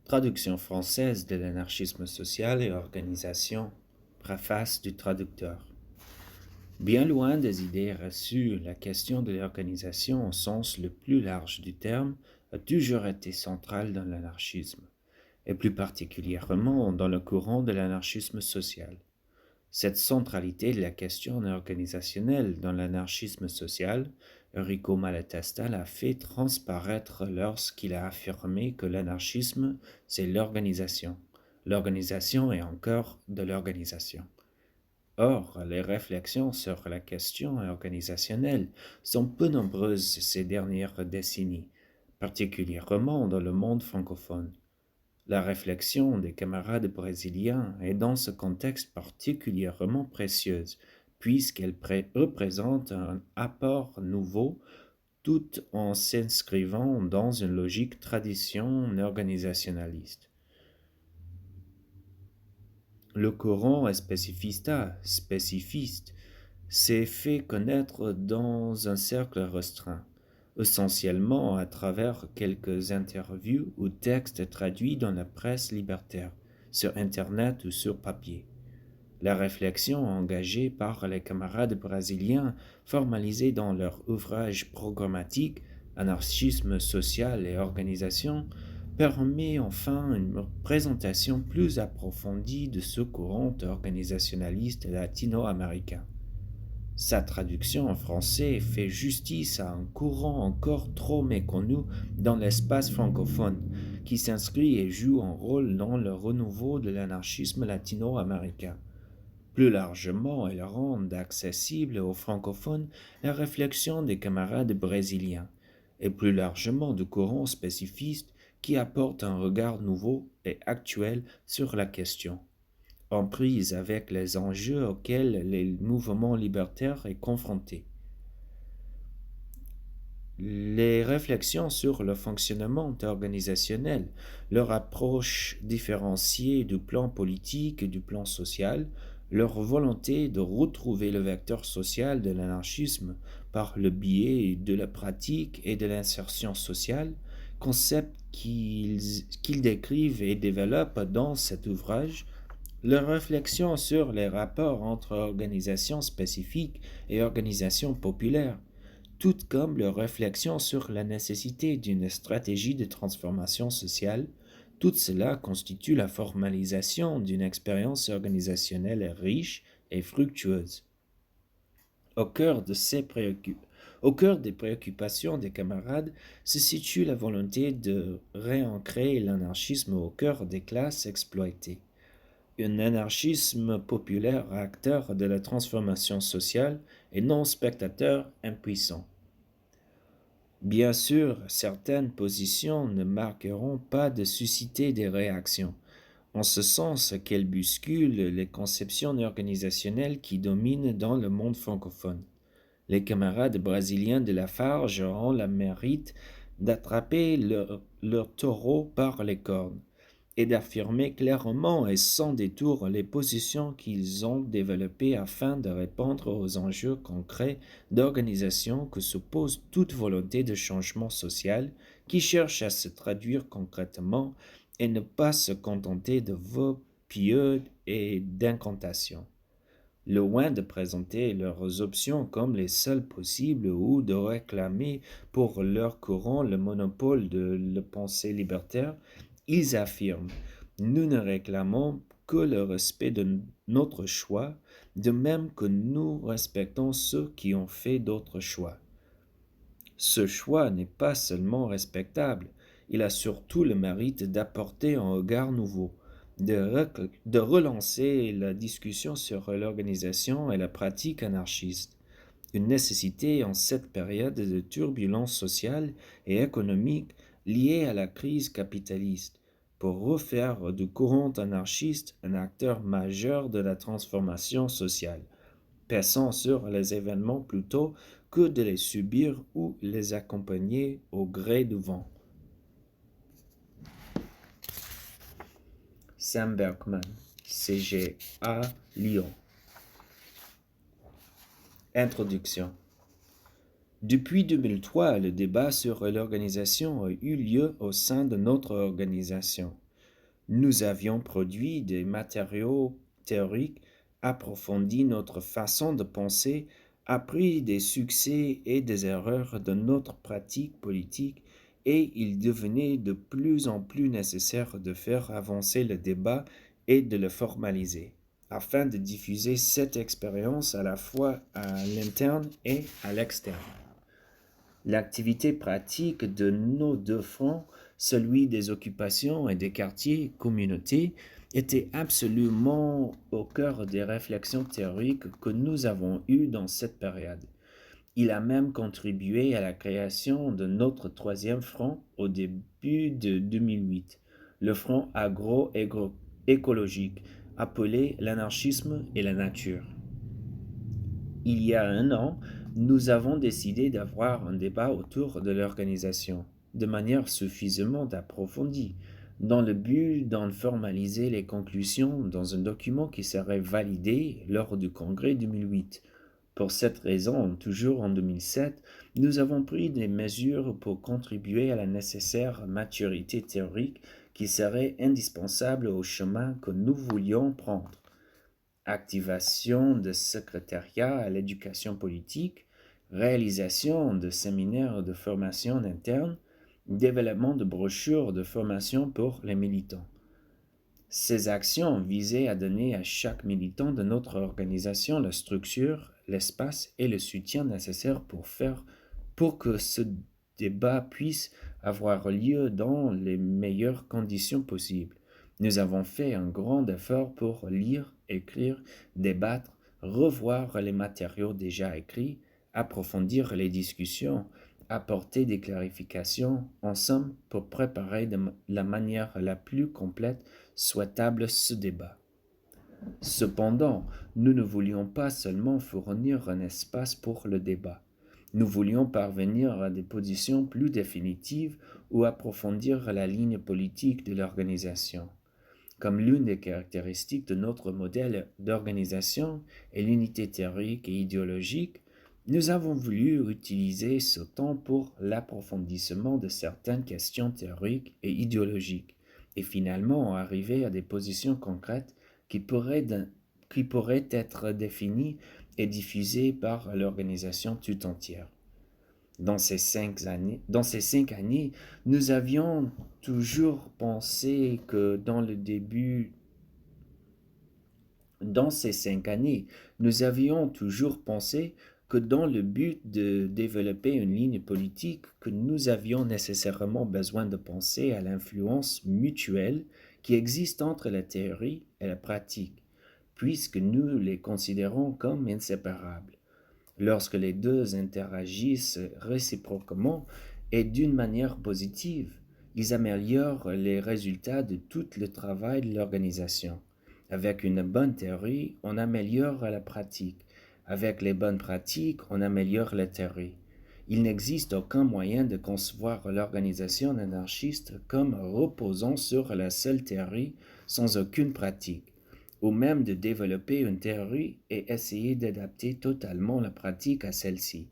Traduction française de l'anarchisme social et organisation. Préface du traducteur. Bien loin des idées reçues, la question de l'organisation au sens le plus large du terme a toujours été centrale dans l'anarchisme, et plus particulièrement dans le courant de l'anarchisme social. Cette centralité de la question organisationnelle dans l'anarchisme social, Enrico Malatesta l'a fait transparaître lorsqu'il a affirmé que l'anarchisme, c'est l'organisation. L'organisation est encore de l'organisation. Or, les réflexions sur la question organisationnelle sont peu nombreuses ces dernières décennies, particulièrement dans le monde francophone. La réflexion des camarades brésiliens est dans ce contexte particulièrement précieuse, puisqu'elle représente un apport nouveau tout en s'inscrivant dans une logique tradition organisationnaliste. Le courant spécifiste s'est fait connaître dans un cercle restreint, essentiellement à travers quelques interviews ou textes traduits dans la presse libertaire, sur Internet ou sur papier. La réflexion engagée par les camarades brésiliens, formalisée dans leur ouvrage programmatique Anarchisme social et organisation, permet enfin une présentation plus approfondie de ce courant organisationnaliste latino-américain. Sa traduction en français fait justice à un courant encore trop méconnu dans l'espace francophone, qui s'inscrit et joue un rôle dans le renouveau de l'anarchisme latino-américain. Plus largement, elle rend accessible aux francophones la réflexion des camarades brésiliens, et plus largement du courant spécifiste qui apporte un regard nouveau et actuel sur la question, en prise avec les enjeux auxquels le mouvement libertaire est confronté. Les réflexions sur le fonctionnement organisationnel, leur approche différenciée du plan politique et du plan social, leur volonté de retrouver le vecteur social de l'anarchisme par le biais de la pratique et de l'insertion sociale, concept qu'ils décrivent et développent dans cet ouvrage, leur réflexion sur les rapports entre organisations spécifiques et organisations populaires, tout comme leur réflexion sur la nécessité d'une stratégie de transformation sociale, tout cela constitue la formalisation d'une expérience organisationnelle riche et fructueuse. Au cœur des préoccupations des camarades se situe la volonté de réancrer l'anarchisme au cœur des classes exploitées. Un anarchisme populaire acteur de la transformation sociale et non spectateur impuissant. Bien sûr, certaines positions ne marqueront pas de susciter des réactions, en ce sens qu'elles bousculent les conceptions organisationnelles qui dominent dans le monde francophone. Les camarades brésiliens de Lafarge auront le mérite d'attraper leur taureau par les cornes et d'affirmer clairement et sans détour les positions qu'ils ont développées afin de répondre aux enjeux concrets d'organisation que suppose toute volonté de changement social qui cherche à se traduire concrètement et ne pas se contenter de vœux pieux et d'incantations. Loin de présenter leurs options comme les seules possibles ou de réclamer pour leur courant le monopole de la pensée libertaire, ils affirment « Nous ne réclamons que le respect de notre choix, de même que nous respectons ceux qui ont fait d'autres choix. » Ce choix n'est pas seulement respectable, il a surtout le mérite d'apporter un regard nouveau, de relancer la discussion sur l'organisation et la pratique anarchiste, une nécessité en cette période de turbulence sociale et économique liée à la crise capitaliste, pour refaire du courant anarchiste un acteur majeur de la transformation sociale, pesant sur les événements plutôt que de les subir ou les accompagner au gré du vent. Sam Berkman, CGA Lyon. Introduction. Depuis 2003, le débat sur l'organisation a eu lieu au sein de notre organisation. Nous avions produit des matériaux théoriques, approfondi notre façon de penser, appris des succès et des erreurs de notre pratique politique, et il devenait de plus en plus nécessaire de faire avancer le débat et de le formaliser, afin de diffuser cette expérience à la fois à l'interne et à l'externe. L'activité pratique de nos deux fronts, celui des occupations et des quartiers communautés, était absolument au cœur des réflexions théoriques que nous avons eues dans cette période. Il a même contribué à la création de notre troisième front au début de 2008, le front agro-écologique, appelé l'anarchisme et la nature. Il y a un an, nous avons décidé d'avoir un débat autour de l'organisation, de manière suffisamment approfondie, dans le but d'en formaliser les conclusions dans un document qui serait validé lors du congrès 2008. Pour cette raison, toujours en 2007, nous avons pris des mesures pour contribuer à la nécessaire maturité théorique qui serait indispensable au chemin que nous voulions prendre. Activation de secrétariat à l'éducation politique, réalisation de séminaires de formation interne, développement de brochures de formation pour les militants. Ces actions visaient à donner à chaque militant de notre organisation la structure, l'espace et le soutien nécessaires pour que ce débat puisse avoir lieu dans les meilleures conditions possibles. Nous avons fait un grand effort pour lire, écrire, débattre, revoir les matériaux déjà écrits, approfondir les discussions, apporter des clarifications, en somme, pour préparer de la manière la plus complète souhaitable ce débat. Cependant, nous ne voulions pas seulement fournir un espace pour le débat. Nous voulions parvenir à des positions plus définitives ou approfondir la ligne politique de l'organisation. Comme l'une des caractéristiques de notre modèle d'organisation est l'unité théorique et idéologique, nous avons voulu utiliser ce temps pour l'approfondissement de certaines questions théoriques et idéologiques, et finalement arriver à des positions concrètes qui pourraient être définies et diffusées par l'organisation tout entière. Dans ces 5 années, nous avions toujours pensé que dans ces 5 années, nous avions toujours pensé que dans le but de développer une ligne politique, que nous avions nécessairement besoin de penser à l'influence mutuelle qui existe entre la théorie et la pratique, puisque nous les considérons comme inséparables. Lorsque les deux interagissent réciproquement et d'une manière positive, ils améliorent les résultats de tout le travail de l'organisation. Avec une bonne théorie, on améliore la pratique. Avec les bonnes pratiques, on améliore la théorie. Il n'existe aucun moyen de concevoir l'organisation anarchiste comme reposant sur la seule théorie sans aucune pratique, ou même de développer une théorie et essayer d'adapter totalement la pratique à celle-ci.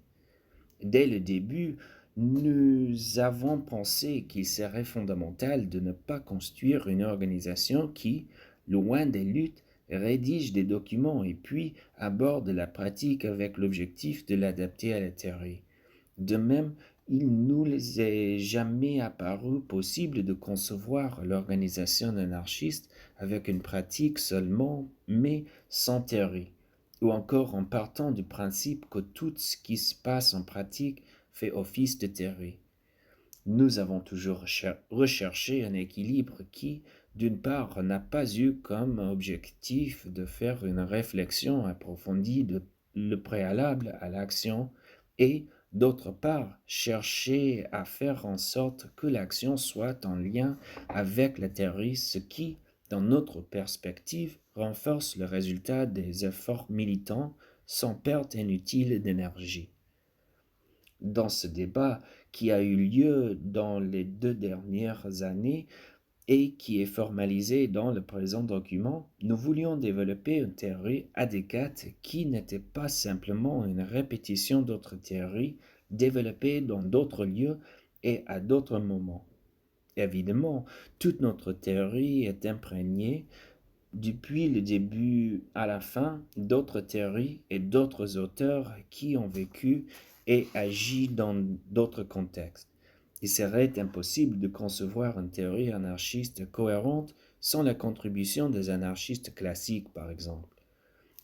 Dès le début, nous avons pensé qu'il serait fondamental de ne pas construire une organisation qui, loin des luttes, rédige des documents et puis aborde la pratique avec l'objectif de l'adapter à la théorie. De même, il ne nous est jamais apparu possible de concevoir l'organisation anarchiste avec une pratique seulement, mais sans théorie, ou encore en partant du principe que tout ce qui se passe en pratique fait office de théorie. Nous avons toujours recherché un équilibre qui, d'une part, n'a pas eu comme objectif de faire une réflexion approfondie de le préalable à l'action et, d'autre part, chercher à faire en sorte que l'action soit en lien avec la théorie, ce qui, dans notre perspective, renforce le résultat des efforts militants sans perte inutile d'énergie. Dans ce débat qui a eu lieu dans les 2 dernières années et qui est formalisé dans le présent document, nous voulions développer une théorie adéquate qui n'était pas simplement une répétition d'autres théories développées dans d'autres lieux et à d'autres moments. Évidemment, toute notre théorie est imprégnée, depuis le début à la fin, d'autres théories et d'autres auteurs qui ont vécu et agi dans d'autres contextes. Il serait impossible de concevoir une théorie anarchiste cohérente sans la contribution des anarchistes classiques, par exemple.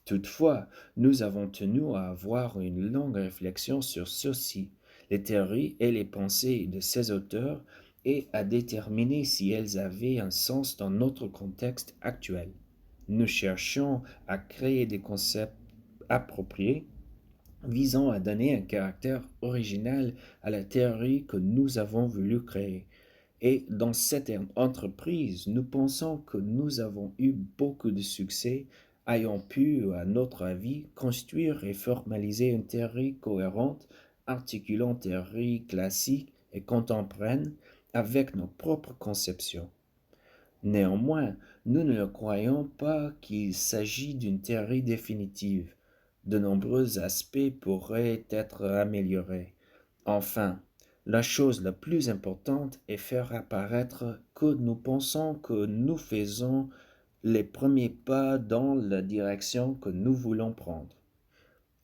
Toutefois, nous avons tenu à avoir une longue réflexion sur ceci, les théories et les pensées de ces auteurs, et à déterminer si elles avaient un sens dans notre contexte actuel. Nous cherchons à créer des concepts appropriés visant à donner un caractère original à la théorie que nous avons voulu créer. Et dans cette entreprise, nous pensons que nous avons eu beaucoup de succès, ayant pu, à notre avis, construire et formaliser une théorie cohérente, articulant théorie classique et contemporaine avec nos propres conceptions. Néanmoins, nous ne croyons pas qu'il s'agit d'une théorie définitive. De nombreux aspects pourraient être améliorés. Enfin, la chose la plus importante est faire apparaître que nous pensons que nous faisons les premiers pas dans la direction que nous voulons prendre.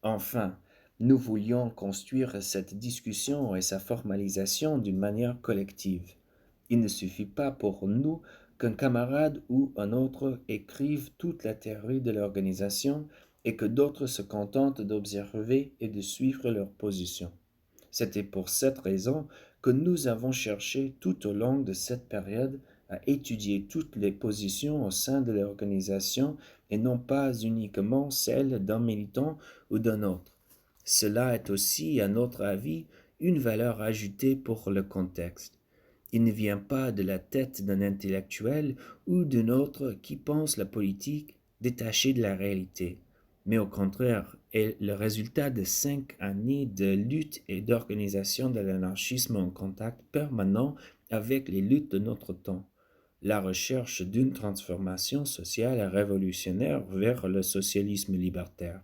Enfin, nous voulions construire cette discussion et sa formalisation d'une manière collective. Il ne suffit pas pour nous qu'un camarade ou un autre écrive toute la théorie de l'organisation et que d'autres se contentent d'observer et de suivre leur position. C'était pour cette raison que nous avons cherché tout au long de cette période à étudier toutes les positions au sein de l'organisation et non pas uniquement celles d'un militant ou d'un autre. Cela est aussi, à notre avis, une valeur ajoutée pour le contexte. Il ne vient pas de la tête d'un intellectuel ou d'un autre qui pense la politique détachée de la réalité, mais au contraire est le résultat de 5 années de lutte et d'organisation de l'anarchisme en contact permanent avec les luttes de notre temps, la recherche d'une transformation sociale et révolutionnaire vers le socialisme libertaire.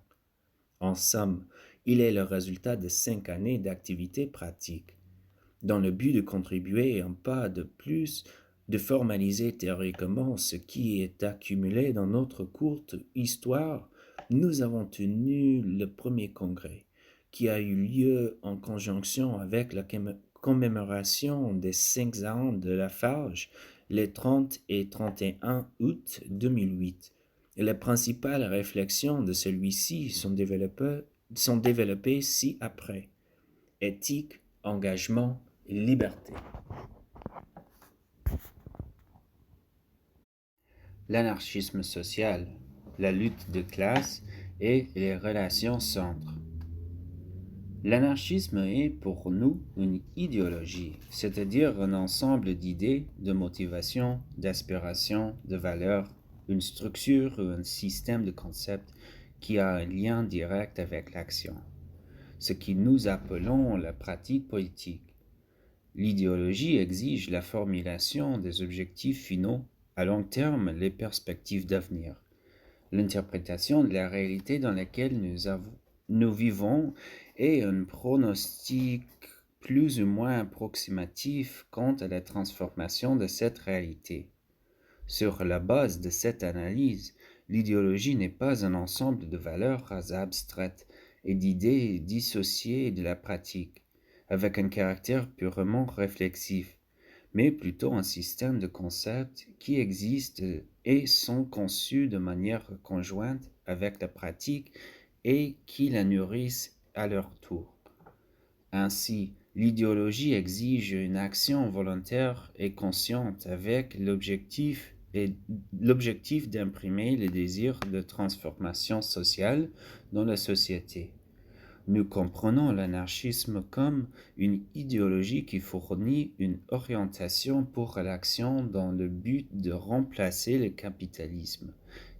En somme, il est le résultat de 5 années d'activité pratique. Dans le but de contribuer un pas de plus, de formaliser théoriquement ce qui est accumulé dans notre courte histoire, nous avons tenu le premier congrès, qui a eu lieu en conjonction avec la commémoration des 5 ans de Lafarge, les 30 et 31 août 2008. Et les principales réflexions de celui-ci sont développées ci-après. Éthique, engagement, liberté. L'anarchisme social, la lutte de classe et les relations centres. L'anarchisme est pour nous une idéologie, c'est-à-dire un ensemble d'idées, de motivations, d'aspirations, de valeurs, une structure ou un système de concepts qui a un lien direct avec l'action, ce que nous appelons la pratique politique. L'idéologie exige la formulation des objectifs finaux, à long terme les perspectives d'avenir, l'interprétation de la réalité dans laquelle nous vivons et un pronostic plus ou moins approximatif quant à la transformation de cette réalité. Sur la base de cette analyse, l'idéologie n'est pas un ensemble de valeurs abstraites et d'idées dissociées de la pratique, avec un caractère purement réflexif, mais plutôt un système de concepts qui existent et sont conçus de manière conjointe avec la pratique et qui la nourrissent à leur tour. Ainsi, l'idéologie exige une action volontaire et consciente avec l'objectif d'imprimer le désir de transformation sociale dans la société. Nous comprenons l'anarchisme comme une idéologie qui fournit une orientation pour l'action dans le but de remplacer le capitalisme,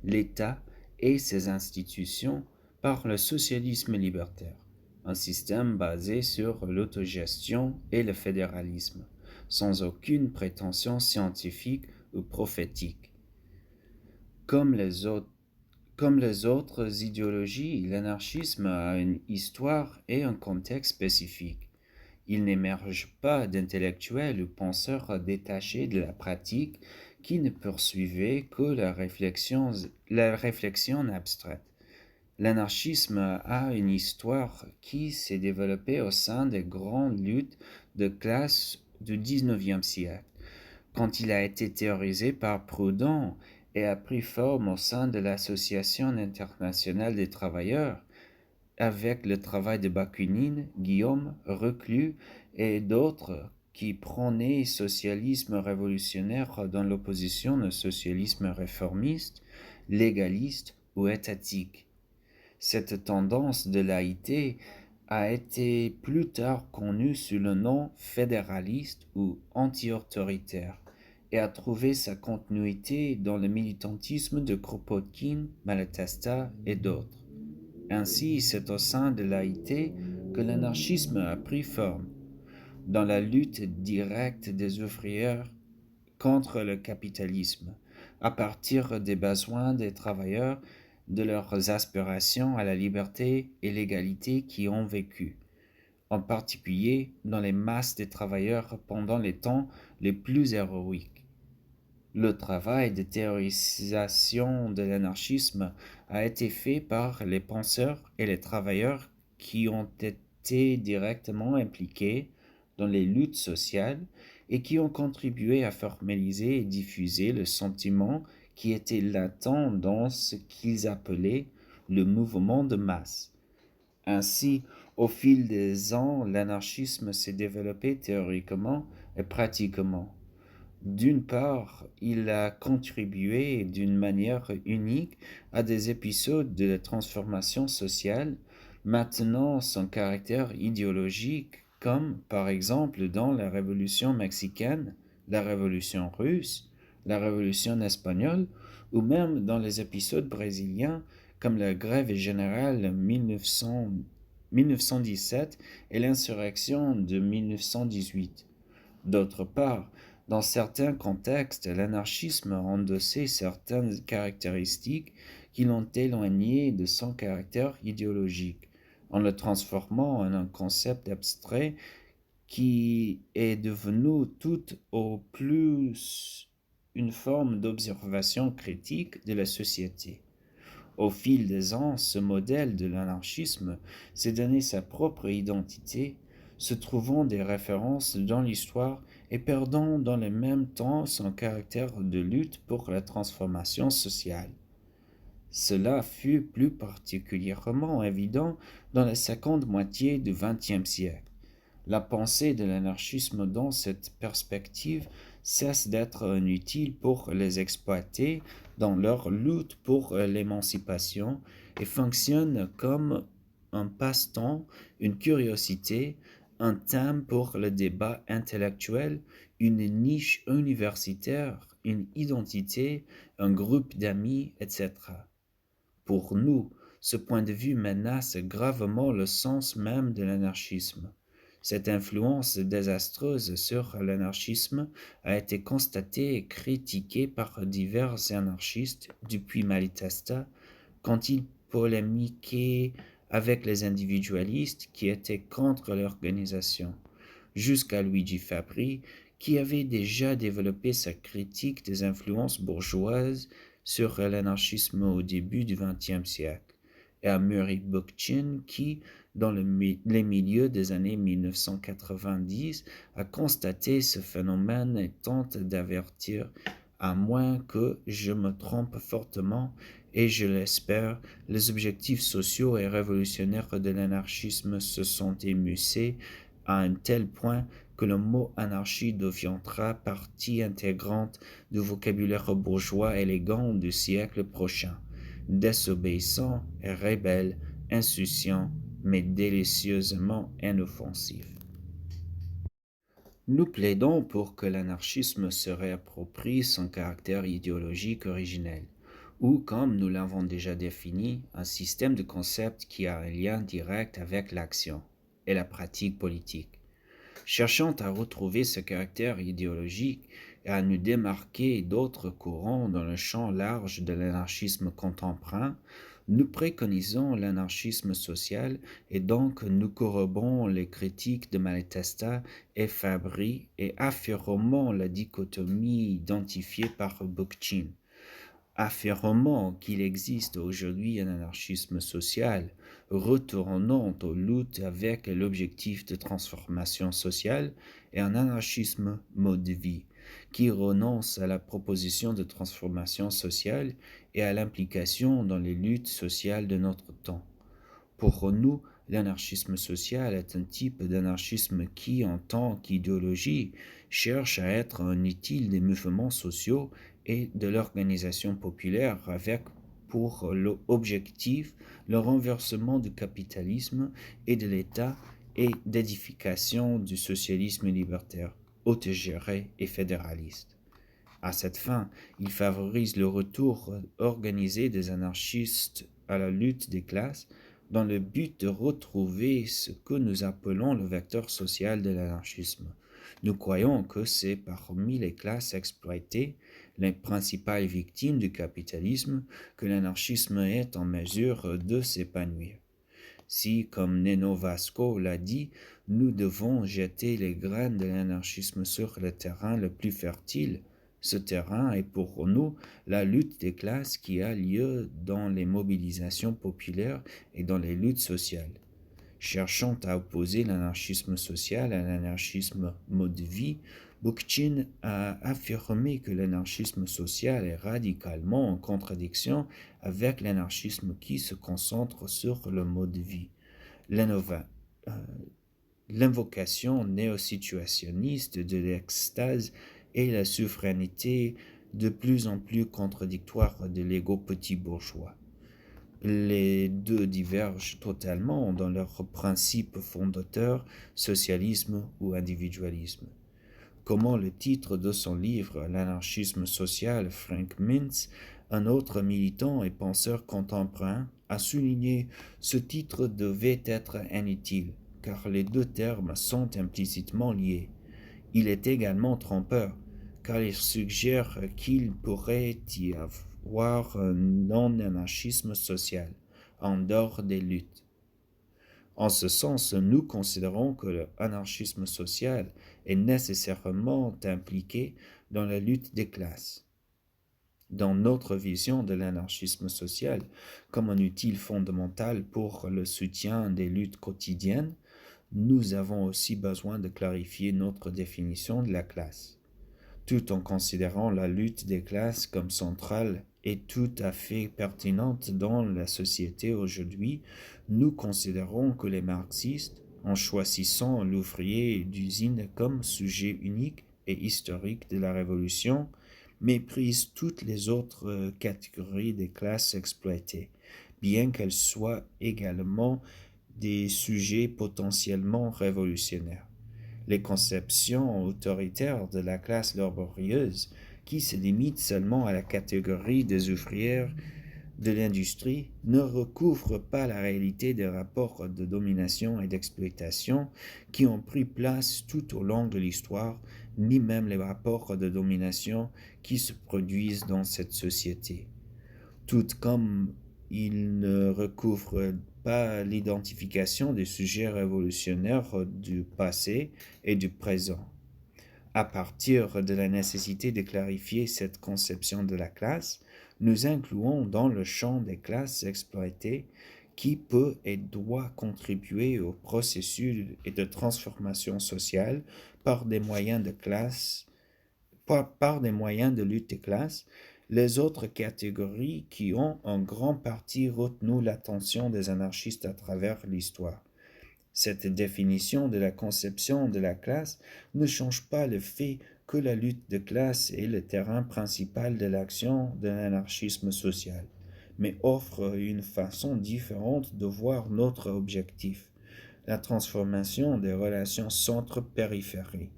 l'État et ses institutions par le socialisme libertaire, un système basé sur l'autogestion et le fédéralisme, sans aucune prétention scientifique ou prophétique. Comme les autres idéologies, l'anarchisme a une histoire et un contexte spécifiques. Il n'émerge pas d'intellectuels ou penseurs détachés de la pratique qui ne poursuivaient que la réflexion abstraite. L'anarchisme a une histoire qui s'est développée au sein des grandes luttes de classe du XIXe siècle, quand il a été théorisé par Proudhon et a pris forme au sein de l'Association internationale des travailleurs, avec le travail de Bakounine, Guillaume, Reclus et d'autres qui prônaient le socialisme révolutionnaire dans l'opposition au socialisme réformiste, légaliste ou étatique. Cette tendance de laïté a été plus tard connue sous le nom fédéraliste ou anti-autoritaire et a trouvé sa continuité dans le militantisme de Kropotkin, Malatesta et d'autres. Ainsi, c'est au sein de l'AIT que l'anarchisme a pris forme, dans la lutte directe des ouvriers contre le capitalisme, à partir des besoins des travailleurs, de leurs aspirations à la liberté et l'égalité qui ont vécu, en particulier dans les masses des travailleurs pendant les temps les plus héroïques. Le travail de théorisation de l'anarchisme a été fait par les penseurs et les travailleurs qui ont été directement impliqués dans les luttes sociales et qui ont contribué à formaliser et diffuser le sentiment qui était latent dans ce qu'ils appelaient le mouvement de masse. Ainsi, au fil des ans, l'anarchisme s'est développé théoriquement et pratiquement. D'une part, il a contribué d'une manière unique à des épisodes de la transformation sociale, maintenant son caractère idéologique, comme par exemple dans la Révolution mexicaine, la Révolution russe, la Révolution espagnole, ou même dans les épisodes brésiliens comme la grève générale 1917 et l'insurrection de 1918. D'autre part, dans certains contextes, l'anarchisme a endossé certaines caractéristiques qui l'ont éloigné de son caractère idéologique, en le transformant en un concept abstrait qui est devenu tout au plus une forme d'observation critique de la société. Au fil des ans, ce modèle de l'anarchisme s'est donné sa propre identité, se trouvant des références dans l'histoire et perdant dans le même temps son caractère de lutte pour la transformation sociale. Cela fut plus particulièrement évident dans la seconde moitié du XXe siècle. La pensée de l'anarchisme dans cette perspective cesse d'être inutile pour les exploiter dans leur lutte pour l'émancipation et fonctionne comme un passe-temps, une curiosité, un thème pour le débat intellectuel, une niche universitaire, une identité, un groupe d'amis, etc. Pour nous, ce point de vue menace gravement le sens même de l'anarchisme. Cette influence désastreuse sur l'anarchisme a été constatée et critiquée par divers anarchistes depuis Malatesta quand ils polémiquaient avec les individualistes qui étaient contre l'organisation, jusqu'à Luigi Fabbri qui avait déjà développé sa critique des influences bourgeoises sur l'anarchisme au début du XXe siècle, et à Murray Bookchin qui, dans les milieux des années 1990, a constaté ce phénomène et tente d'avertir, à moins que je me trompe fortement, et je l'espère, les objectifs sociaux et révolutionnaires de l'anarchisme se sont émoussés à un tel point que le mot anarchie deviendra partie intégrante du vocabulaire bourgeois élégant du siècle prochain, désobéissant et rebelle, insouciant, mais délicieusement inoffensif. Nous plaidons pour que l'anarchisme se réapproprie son caractère idéologique originel, ou, comme nous l'avons déjà défini, un système de concepts qui a un lien direct avec l'action et la pratique politique. Cherchant à retrouver ce caractère idéologique et à nous démarquer d'autres courants dans le champ large de l'anarchisme contemporain, nous préconisons l'anarchisme social et donc nous corroborons les critiques de Malatesta et Fabry et affirmons la dichotomie identifiée par Bookchin. Affirmant qu'il existe aujourd'hui un anarchisme social, retournant aux luttes avec l'objectif de transformation sociale, et un anarchisme mode de vie, qui renonce à la proposition de transformation sociale et à l'implication dans les luttes sociales de notre temps. Pour nous, l'anarchisme social est un type d'anarchisme qui, en tant qu'idéologie, cherche à être un utile des mouvements sociaux et de l'organisation populaire avec pour objectif le renversement du capitalisme et de l'État et d'édification du socialisme libertaire, autogéré et fédéraliste. À cette fin, il favorise le retour organisé des anarchistes à la lutte des classes dans le but de retrouver ce que nous appelons le vecteur social de l'anarchisme. Nous croyons que c'est parmi les classes exploitées, les principales victimes du capitalisme, que l'anarchisme est en mesure de s'épanouir. Si, comme Neno Vasco l'a dit, nous devons jeter les graines de l'anarchisme sur le terrain le plus fertile, ce terrain est pour nous la lutte des classes qui a lieu dans les mobilisations populaires et dans les luttes sociales. Cherchant à opposer l'anarchisme social à l'anarchisme mode de vie, Bookchin a affirmé que l'anarchisme social est radicalement en contradiction avec l'anarchisme qui se concentre sur le mode de vie. L'invocation néo-situationniste de l'extase et la souveraineté de plus en plus contradictoire de l'ego petit bourgeois. Les deux divergent totalement dans leurs principes fondateurs, socialisme ou individualisme. Comment le titre de son livre, L'anarchisme social, Frank Mintz, un autre militant et penseur contemporain, a souligné ce titre devait être inutile, car les deux termes sont implicitement liés. Il est également trompeur, car il suggère qu'il pourrait y avoir un non-anarchisme social, en dehors des luttes. En ce sens, nous considérons que l'anarchisme social est nécessairement impliqué dans la lutte des classes. Dans notre vision de l'anarchisme social comme un outil fondamental pour le soutien des luttes quotidiennes, nous avons aussi besoin de clarifier notre définition de la classe. Tout en considérant la lutte des classes comme centrale et tout à fait pertinente dans la société aujourd'hui, nous considérons que les marxistes, en choisissant l'ouvrier d'usine comme sujet unique et historique de la révolution, méprisent toutes les autres catégories des classes exploitées, bien qu'elles soient également des sujets potentiellement révolutionnaires. Les conceptions autoritaires de la classe laborieuse, qui se limitent seulement à la catégorie des ouvrières de l'industrie, ne recouvrent pas la réalité des rapports de domination et d'exploitation qui ont pris place tout au long de l'histoire, ni même les rapports de domination qui se produisent dans cette société. Tout comme ils ne recouvrent pas l'identification des sujets révolutionnaires du passé et du présent. À partir de la nécessité de clarifier cette conception de la classe, nous incluons dans le champ des classes exploitées qui peut et doit contribuer au processus de transformation sociale par des moyens de classe, par des moyens de lutte des classes, les autres catégories qui ont en grande partie retenu l'attention des anarchistes à travers l'histoire. Cette définition de la conception de la classe ne change pas le fait que la lutte de classe est le terrain principal de l'action de l'anarchisme social, mais offre une façon différente de voir notre objectif, la transformation des relations centre-périphérie,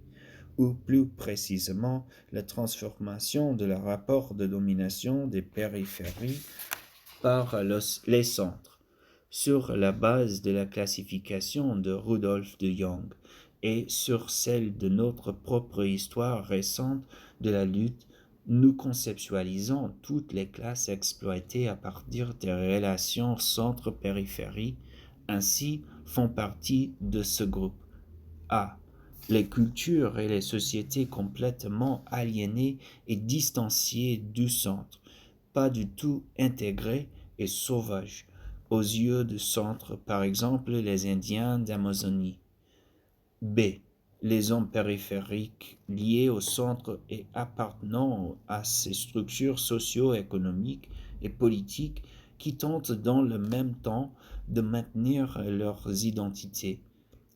ou plus précisément la transformation de la rapport de domination des périphéries par les centres, sur la base de la classification de Rudolf de Jung et sur celle de notre propre histoire récente de la lutte, nous conceptualisons toutes les classes exploitées à partir des relations centre-périphérie, ainsi font partie de ce groupe. A. Les cultures et les sociétés complètement aliénées et distanciées du centre, pas du tout intégrées et sauvages, aux yeux du centre, par exemple les Indiens d'Amazonie. B. Les zones périphériques liées au centre et appartenant à ces structures socio-économiques et politiques qui tentent dans le même temps de maintenir leurs identités.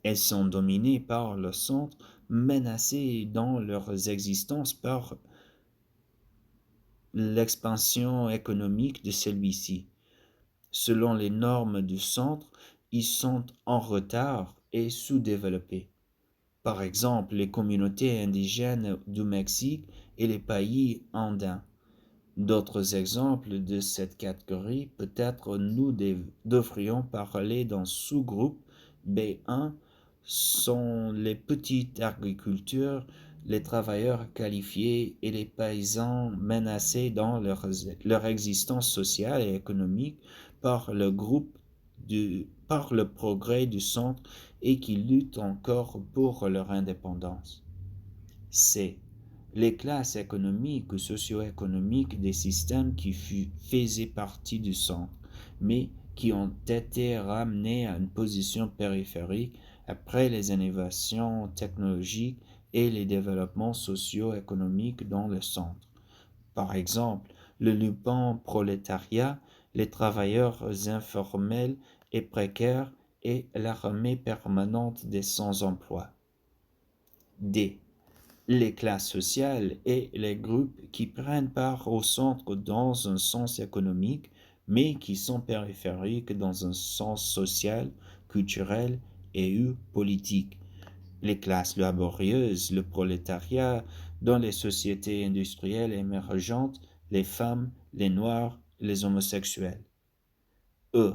Elles sont dominées par le centre, menacées dans leur existence par l'expansion économique de celui-ci. Selon les normes du centre, ils sont en retard et sous-développés. Par exemple, les communautés indigènes du Mexique et les pays andins. D'autres exemples de cette catégorie, peut-être nous devrions parler d'un sous-groupe B1, sont les petites agricultures, les travailleurs qualifiés et les paysans menacés dans leur existence sociale et économique par par le progrès du centre et qui luttent encore pour leur indépendance. C. Les classes économiques ou socio-économiques des systèmes qui faisaient partie du centre, mais qui ont été ramenés à une position périphérique après les innovations technologiques et les développements socio-économiques dans le centre. Par exemple, le lumpen prolétariat, les travailleurs informels et précaires et l'armée permanente des sans-emploi. D. Les classes sociales et les groupes qui prennent part au centre dans un sens économique, mais qui sont périphériques dans un sens social, culturel et ou politique. Les classes laborieuses, le prolétariat, dans les sociétés industrielles émergentes, les femmes, les noirs, les homosexuels. E.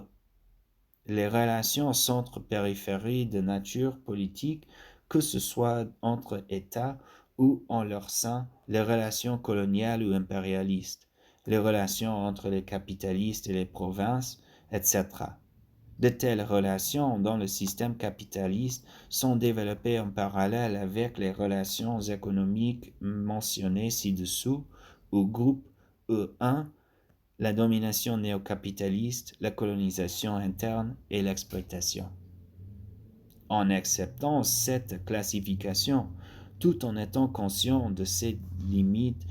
Les relations centre-périphérie de nature politique, que ce soit entre États ou en leur sein, les relations coloniales ou impérialistes, les relations entre les capitalistes et les provinces, etc. De telles relations dans le système capitaliste sont développées en parallèle avec les relations économiques mentionnées ci-dessous au groupe E1, la domination néocapitaliste, la colonisation interne et l'exploitation. En acceptant cette classification, tout en étant conscient de ses limites,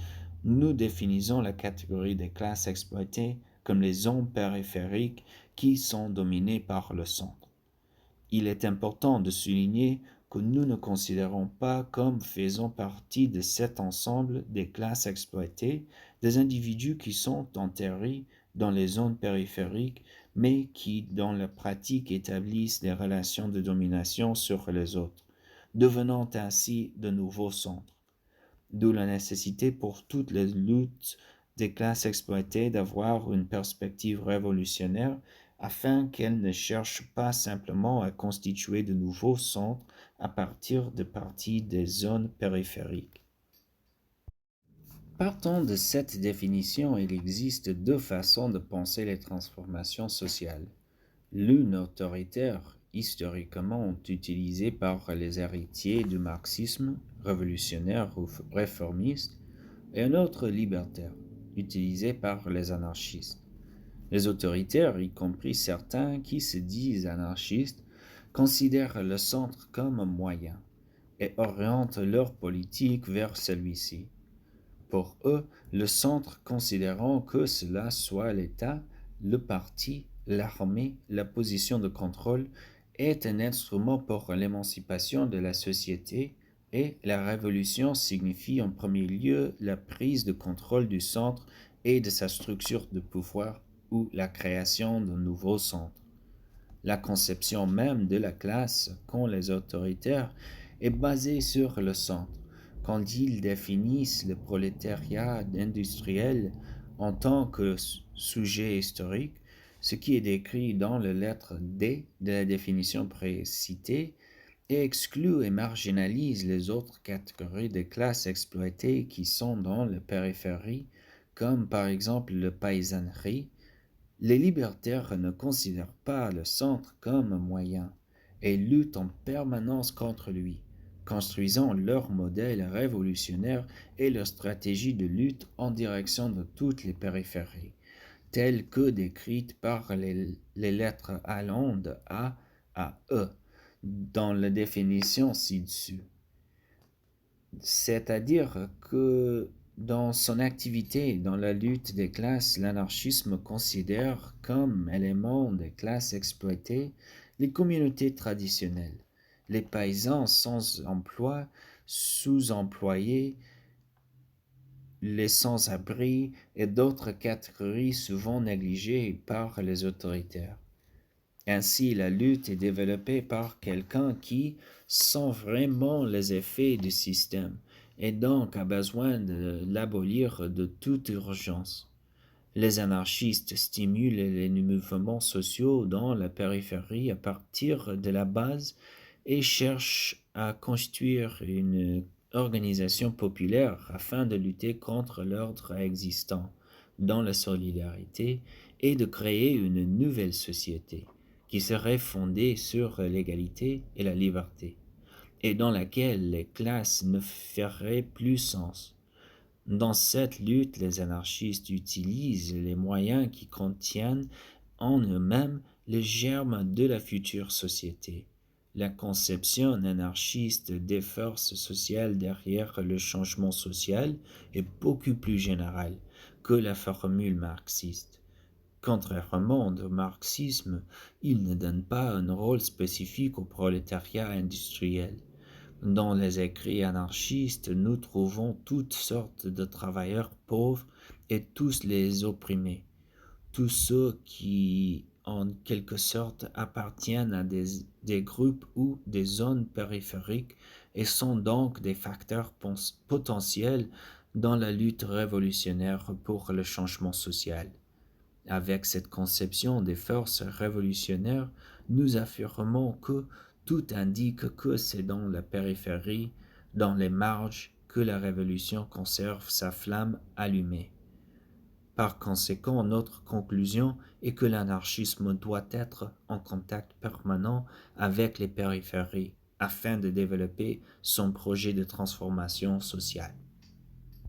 nous définissons la catégorie des classes exploitées comme les zones périphériques qui sont dominées par le centre. Il est important de souligner que nous ne considérons pas comme faisant partie de cet ensemble des classes exploitées des individus qui sont enterrés dans les zones périphériques, mais qui, dans la pratique, établissent des relations de domination sur les autres, devenant ainsi de nouveaux centres. D'où la nécessité pour toutes les luttes des classes exploitées d'avoir une perspective révolutionnaire afin qu'elles ne cherchent pas simplement à constituer de nouveaux centres à partir de parties des zones périphériques. Partant de cette définition, il existe deux façons de penser les transformations sociales. L'une autoritaire, historiquement utilisée par les héritiers du marxisme, révolutionnaire ou réformiste, et une autre libertaire, utilisée par les anarchistes. Les autoritaires, y compris certains qui se disent anarchistes, considèrent le centre comme un moyen et orientent leur politique vers celui-ci. Pour eux, le centre, considérant que cela soit l'État, le parti, l'armée, la position de contrôle, est un instrument pour l'émancipation de la société et la révolution signifie en premier lieu la prise de contrôle du centre et de sa structure de pouvoir ou la création d'un nouveau centre. La conception même de la classe qu'ont les autoritaires est basée sur le centre. Quand ils définissent le prolétariat industriel en tant que sujet historique, ce qui est décrit dans la lettre D de la définition précitée, et exclut et marginalise les autres catégories de classes exploitées qui sont dans la périphérie, comme par exemple le paysannerie. Les libertaires ne considèrent pas le centre comme un moyen et luttent en permanence contre lui, construisant leur modèle révolutionnaire et leur stratégie de lutte en direction de toutes les périphéries, telles que décrites par les lettres allemandes A à E dans la définition ci-dessus. C'est-à-dire que dans son activité dans la lutte des classes, l'anarchisme considère comme élément des classes exploitées les communautés traditionnelles, les paysans sans emploi, sous-employés, les sans-abri et d'autres catégories souvent négligées par les autoritaires. Ainsi, la lutte est développée par quelqu'un qui sent vraiment les effets du système et donc a besoin de l'abolir de toute urgence. Les anarchistes stimulent les mouvements sociaux dans la périphérie à partir de la base et cherchent à construire une organisation populaire afin de lutter contre l'ordre existant dans la solidarité et de créer une nouvelle société qui serait fondée sur l'égalité et la liberté, et dans laquelle les classes ne feraient plus sens. Dans cette lutte, les anarchistes utilisent les moyens qui contiennent en eux-mêmes les germes de la future société. La conception anarchiste des forces sociales derrière le changement social est beaucoup plus générale que la formule marxiste. Contrairement au marxisme, il ne donne pas un rôle spécifique au prolétariat industriel. Dans les écrits anarchistes, nous trouvons toutes sortes de travailleurs pauvres et tous les opprimés, tous ceux qui, en quelque sorte, appartiennent à des groupes ou des zones périphériques et sont donc des facteurs potentiels dans la lutte révolutionnaire pour le changement social. Avec cette conception des forces révolutionnaires, nous affirmons que tout indique que c'est dans la périphérie, dans les marges, que la révolution conserve sa flamme allumée. Par conséquent, notre conclusion est que l'anarchisme doit être en contact permanent avec les périphéries afin de développer son projet de transformation sociale.